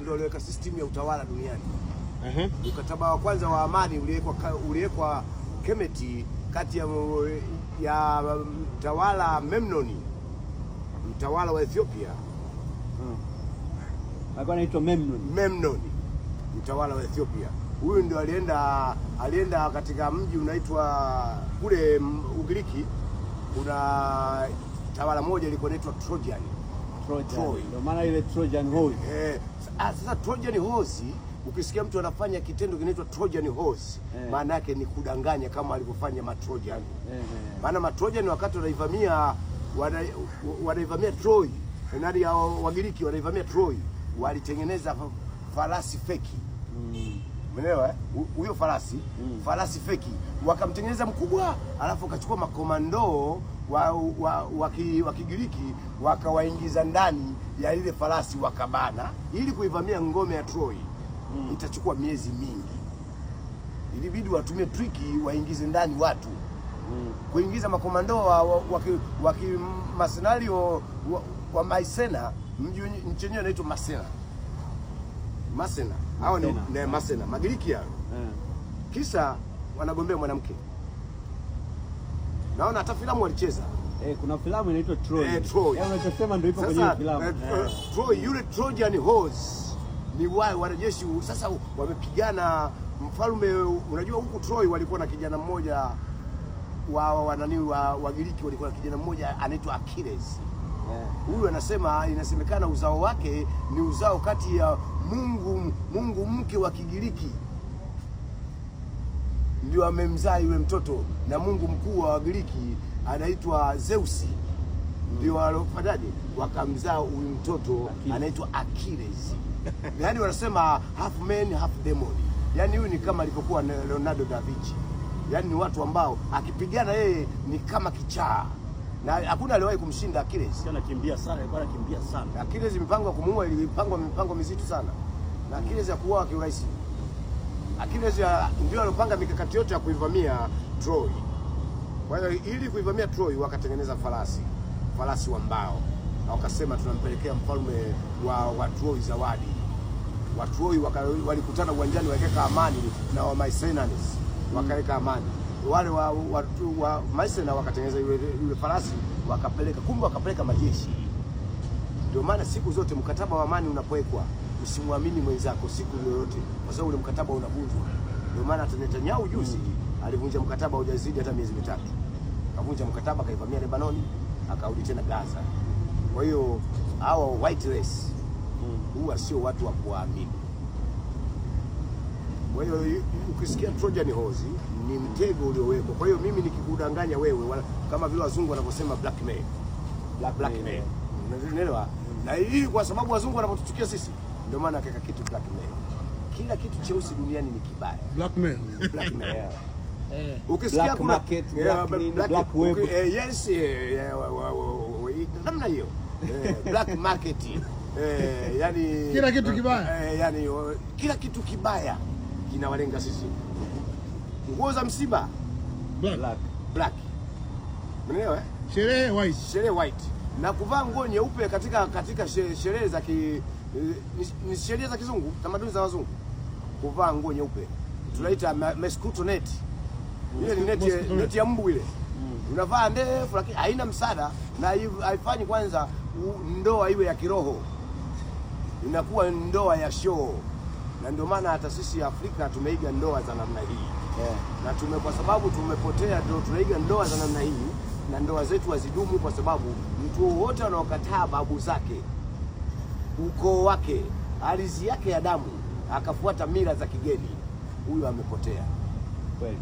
ndio aliweka system ya utawala duniani. Mkataba wa kwanza wa amani uliwekwa Kemeti kati ya mtawala Memnoni, mtawala wa Ethiopia. Alikuwa anaitwa Memnoni, mtawala wa Ethiopia. Huyu ndio alienda katika mji unaitwa kule Ugiriki, kuna tawala moja ilikuwa inaitwa Troy. Ndio maana ile Trojan horse. Sasa Trojan horse, ukisikia mtu anafanya kitendo kinaitwa Trojan horse, maana yake ni kudanganya kama alivyofanya Matrojan. Maana Matrojan wakati wanaivamia Troy, nani hao Wagiriki wanaivamia Troy, walitengeneza farasi feki. Umeelewa? Huyo farasi feki wakamtengeneza mkubwa, alafu wakachukua makomando wa Kigiriki wakawaingiza ndani ya ile farasi wakabana, ili kuivamia ngome ya Troy. Itachukua miezi mingi. Ilibidi watumie triki waingize ndani watu. Kuingiza makomando wa masenario wa Maisena, nchi yenyewe inaitwa Masena. Hao ni Masena, Magiriki hao. Kisa wanagombea mwanamke. Naona hata filamu walicheza. Kuna filamu inaitwa Troy. Troy. Unachosema ndio ipo kwenye filamu. Troy, yule Trojan horse ni wanajeshi sasa wamepigana mfalme. Unajua huku Troy walikuwa na kijana mmoja Wagiriki walikuwa na kijana mmoja anaitwa Achilles. Huyu inasemekana uzao wake ni uzao kati ya Mungu mke wa Kigiriki ndio amemzaa yule mtoto, na Mungu mkuu wa Wagiriki anaitwa Zeus, ndio walofanyaje wakamzaa huyu mtoto anaitwa Achilles. Yaani wanasema half man half demon. Yaani huyu ni kama alivyokuwa Leonardo da Vinci. Yaani ni watu ambao akipigana yeye ni kama kichaa. Na hakuna aliwahi kumshinda Achilles. Anakimbia sana. Achilles mipango ya kumuua mipango mizito sana. Na Achilles ya kuua kiurahisi. Achilles ndio alopanga mikakati yote ya kuivamia Troy. Kwa hiyo ili kuivamia Troy wakatengeneza farasi wa mbao. Na wakasema tunampelekea mfalme wa Troy zawadi. Wa Troy walikutana uwanjani wakaweka amani na wa Mycenaeans wakaweka amani. Wale wa Mycenaeans wakatengeneza yule farasi wakapeleka majeshi. Ndio maana siku zote mkataba wa amani unapowekwa usimwamini mwenzako siku yoyote, kwa sababu ule mkataba unavunjwa. Ndio maana Netanyahu juzi alivunja mkataba hujazidi hata miezi mitatu. Akavunja mkataba kaivamia Lebanoni, akarudi tena Gaza. Kwa hiyo hawa white race huwa sio watu wa kuamini. Kwa hiyo ukisikia Trojan horse ni mtego uliowekwa. Kwa hiyo mimi nikikudanganya wewe kama vile wazungu wanavyosema blackmail. Unaelewa? Na hii kwa sababu wazungu wanapotuchukia sisi ndio maana akaweka kitu blackmail. Kila kitu cheusi duniani ni kibaya. Blackmail. Ukisikia kuna black web. Yes, namna hiyo. Black market. Yani kila kitu kibaya. Yani kila kitu kibaya kinawalenga sisi. Nguo za msiba black. Umeelewa? Sherehe white. Na kuvaa nguo nyeupe katika sherehe za ni sherehe za kizungu, tamaduni za wazungu. Kuvaa nguo nyeupe tunaita mosquito net. Ile ni neti ya mbu ile. Unavaa ndefu lakini haina msaada na haifanyi kwanza ndoa iwe ya kiroho. Inakuwa ndoa ya show. Na ndio maana hata sisi Afrika tumeiga ndoa za namna hii. Na kwa sababu tumepotea ndio tunaiga ndoa za namna hii, na ndoa zetu hazidumu kwa sababu mtu wote anaokataa babu zake, ukoo wake, ardhi yake ya damu, akafuata mila za kigeni, huyu amepotea. Kweli.